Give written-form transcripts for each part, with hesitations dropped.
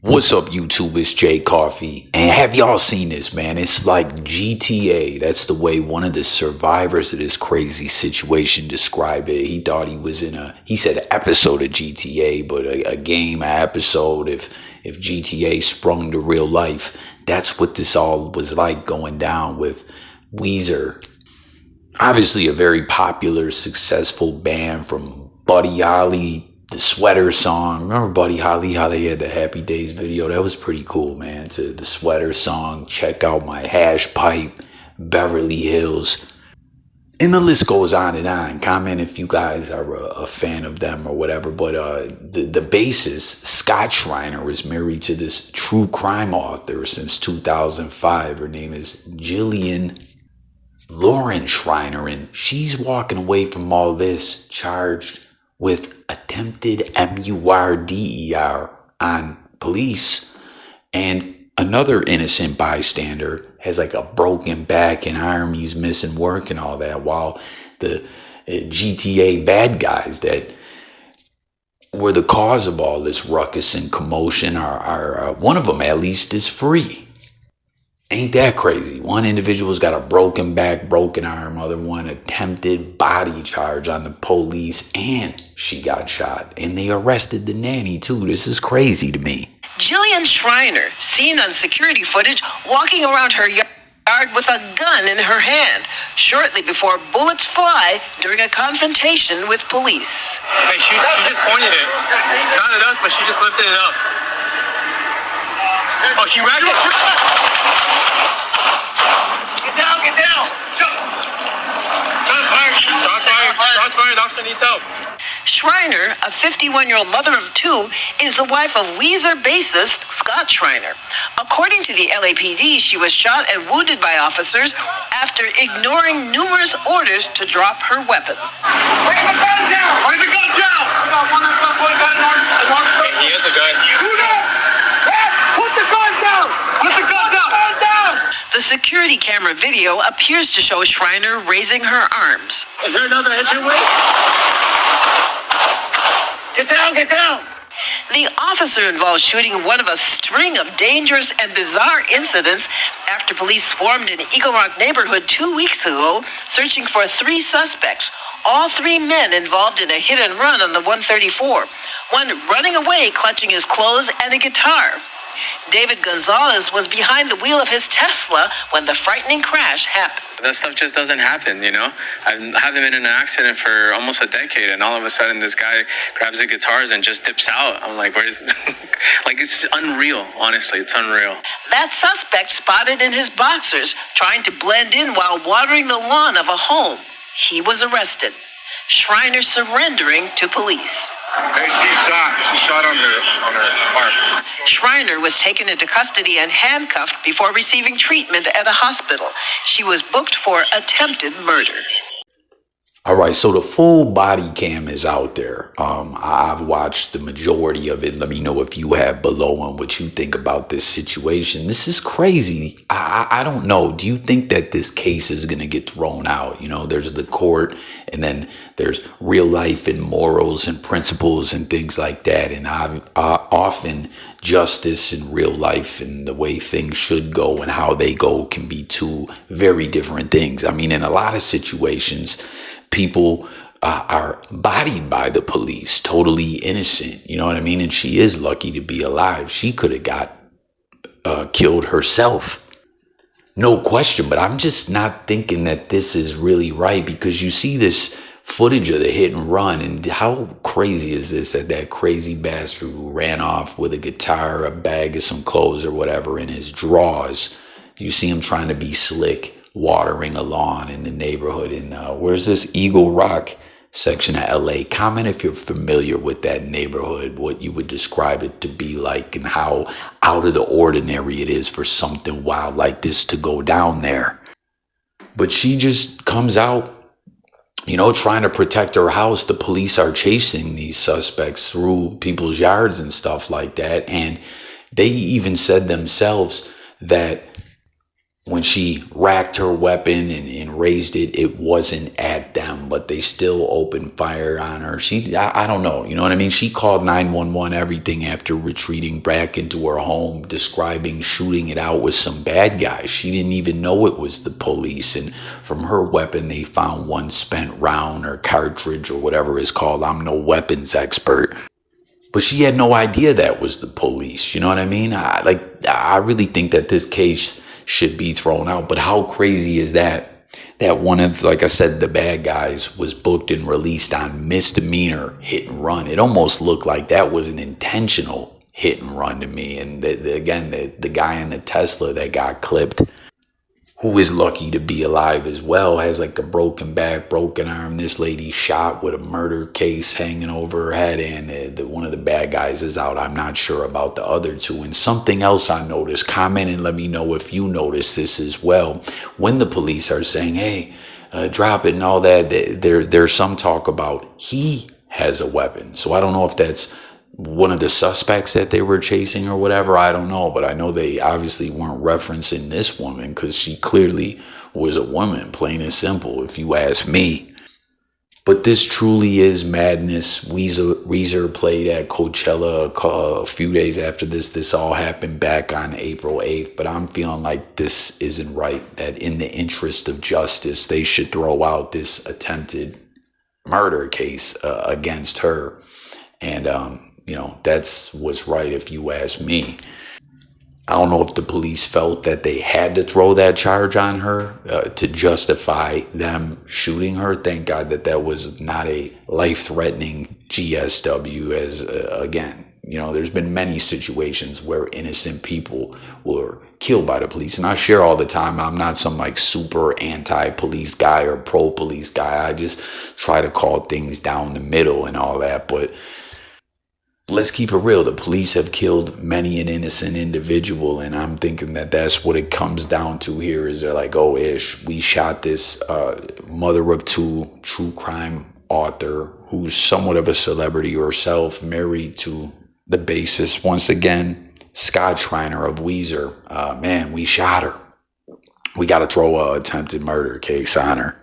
What's up, YouTube? It's Jay Coffee. And have y'all seen this, man? It's like GTA. That's the way one of the survivors of this crazy situation described it. He thought he was in he said episode of GTA, but a game, an episode. If GTA sprung to real life, that's what this all was like going down with Weezer. Obviously a very popular, successful band from Buddy Holly. The Sweater song. Remember Buddy Holly, how they had the Happy Days video? That was pretty cool, man. To the Sweater song, Check Out My Hash Pipe, Beverly Hills. And the list goes on and on. Comment if you guys are a fan of them or whatever. But the bassist, Scott Schreiner, is married to this true crime author since 2005. Her name is Jillian Lauren Schreiner. And she's walking away from all this charged with attempted MURD3R on police. And another innocent bystander has like a broken back and arm. He's missing work and all that, while the GTA bad guys that were the cause of all this ruckus and commotion are one of them at least is free. Ain't that crazy? One individual's got a broken back, broken arm. Other one attempted body charge on the police, and she got shot. And they arrested the nanny too. This is crazy to me. Jillian Schreiner, seen on security footage walking around her yard with a gun in her hand, shortly before bullets fly during a confrontation with police. Hey, she just pointed it. Not at us, but she just lifted it up. Oh, she racked it. Get down! Shots fired, officer needs help. Schreiner, a 51-year-old mother of two, is the wife of Weezer Bassist Scott Schreiner. According to the LAPD, she was shot and wounded by officers after ignoring numerous orders to drop her weapon. Lay the gun down! Lay the gun down! He has a gun. Put the gun down! Put the gun down! The security camera video appears to show Schreiner raising her arms. Is there another entryway? Get down! The officer involved shooting one of a string of dangerous and bizarre incidents after police swarmed in Eagle Rock neighborhood 2 weeks ago, searching for 3 suspects, all 3 men involved in a hit and run on the 134, one running away clutching his clothes and a guitar. David Gonzalez was behind the wheel of his Tesla when the frightening crash happened. That stuff just doesn't happen, you know? I haven't been in an accident for almost a decade, and all of a sudden this guy grabs the guitars and just dips out. I'm like, where's... like, it's unreal, honestly. It's unreal. That suspect spotted in his boxers, trying to blend in while watering the lawn of a home. He was arrested. Schreiner surrendering to police. Hey, she shot on her arm. Schreiner was taken into custody and handcuffed before receiving treatment at a hospital. She was booked for attempted murder. All right, so the full body cam is out there. I've watched the majority of it. Let me know if you have below and what you think about this situation. This is crazy. I don't know. Do you think that this case is going to get thrown out? You know, there's the court, and then there's real life and morals and principles and things like that. And often justice in real life and the way things should go and how they go can be 2 very different things. I mean, in a lot of situations, people are bodied by the police, totally innocent. You know what I mean? And she is lucky to be alive. She could have got killed herself. No question. But I'm just not thinking that this is really right, because you see this footage of the hit and run, and how crazy is this that crazy bastard who ran off with a guitar, a bag of some clothes or whatever in his drawers. You see him trying to be slick, watering a lawn in the neighborhood in where's this Eagle Rock section of LA. Comment if you're familiar with that neighborhood, what you would describe it to be like, and how out of the ordinary it is for something wild like this to go down there. But she just comes out, you know, trying to protect her house. The police are chasing these suspects through people's yards and stuff like that, and they even said themselves that when she racked her weapon and raised it, it wasn't at them, but they still opened fire on her. I don't know, you know what I mean? She called 911, everything, after retreating back into her home, describing shooting it out with some bad guys. She didn't even know it was the police. And from her weapon, they found one spent round or cartridge or whatever it's called. I'm no weapons expert. But she had no idea that was the police. You know what I mean? I really think that this case should be thrown out. But how crazy is that one of, like I said, the bad guys was booked and released on misdemeanor hit and run? It almost looked like that was an intentional hit and run to me. And the guy in the Tesla that got clipped, who is lucky to be alive as well, has like a broken back, broken arm. This lady shot with a murder case hanging over her head, and one of the bad guys is out. I'm not sure about the other two. And something else I noticed, comment and let me know if you notice this as well. When the police are saying, hey, drop it and all that, there's some talk about he has a weapon. So I don't know if that's one of the suspects that they were chasing or whatever. I don't know, but I know they obviously weren't referencing this woman, because she clearly was a woman, plain and simple, if you ask me. But this truly is madness. Weezer played at Coachella a few days after this all happened, back on April 8th. But I'm feeling like this isn't right, that in the interest of justice, they should throw out this attempted murder case against her. And that's what's right, if you ask me. I don't know if the police felt that they had to throw that charge on her to justify them shooting her. Thank God that was not a life-threatening GSW, as again, there's been many situations where innocent people were killed by the police. And I share all the time, I'm not some like super anti-police guy or pro-police guy. I just try to call things down the middle and all that. But let's keep it real. The police have killed many an innocent individual, and I'm thinking that that's what it comes down to here. Is they're like, oh, ish, we shot this mother of two, true crime author who's somewhat of a celebrity herself, married to the bassist, once again, Scott Schreiner of Weezer. Man, we shot her. We got to throw an attempted murder case on her.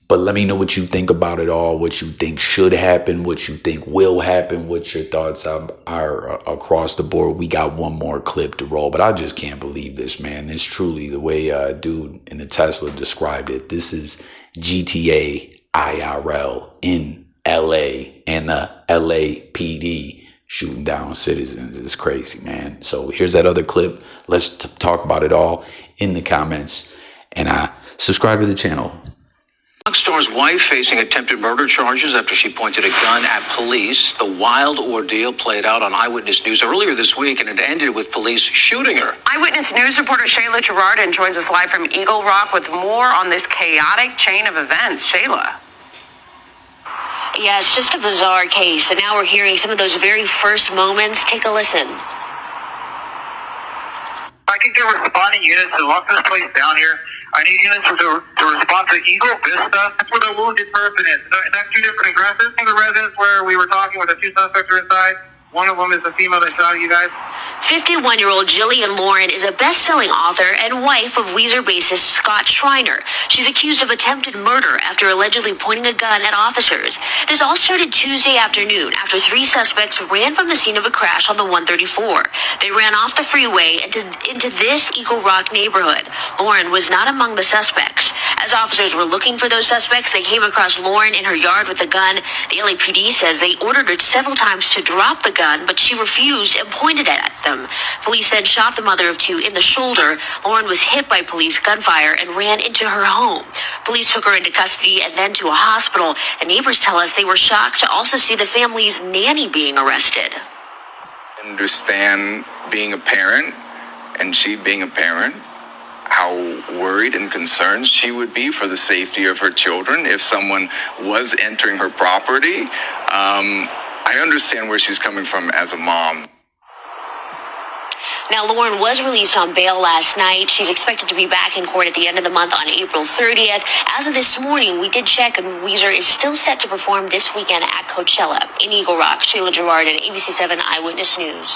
But let me know what you think about it all, what you think should happen, what you think will happen, what your thoughts are across the board. We got one more clip to roll, but I just can't believe this, man. It's truly the way dude in the Tesla described it. This is GTA IRL in LA, and the LAPD shooting down citizens. It's crazy, man. So here's that other clip. Let's talk about it all in the comments, and subscribe to the channel. Rock star's wife facing attempted murder charges after she pointed a gun at police. The wild ordeal played out on Eyewitness News earlier this week, and it ended with police shooting her. Eyewitness News reporter Shayla Gerardin joins us live from Eagle Rock with more on this chaotic chain of events. Shayla. Yeah, it's just a bizarre case, and now we're hearing some of those very first moments. Take a listen. I think they're responding units to lock this place down here. I need units to respond to Eagle Vista. That's where the wounded person is. And that's two different addresses. The residence where we were talking with the two suspects are inside. One of them is the female that shot you guys. 51-year-old Jillian Lauren is a best-selling author and wife of Weezer bassist Scott Schreiner. She's accused of attempted murder after allegedly pointing a gun at officers. This all started Tuesday afternoon after three suspects ran from the scene of a crash on the 134. They ran off the freeway into this Eagle Rock neighborhood. Lauren was not among the suspects. As officers were looking for those suspects, they came across Lauren in her yard with a gun. The LAPD says they ordered her several times to drop the gun, but she refused and pointed at them. Police then shot the mother of two in the shoulder. Lauren was hit by police gunfire and ran into her home. Police took her into custody and then to a hospital. And neighbors tell us they were shocked to also see the family's nanny being arrested. I understand being a parent, and she being a parent, how worried and concerned she would be for the safety of her children if someone was entering her property. I understand where she's coming from as a mom. Now, Lauren was released on bail last night. She's expected to be back in court at the end of the month on April 30th. As of this morning, we did check, and Weezer is still set to perform this weekend at Coachella. In Eagle Rock, Shayla Gerardin, ABC7 Eyewitness News.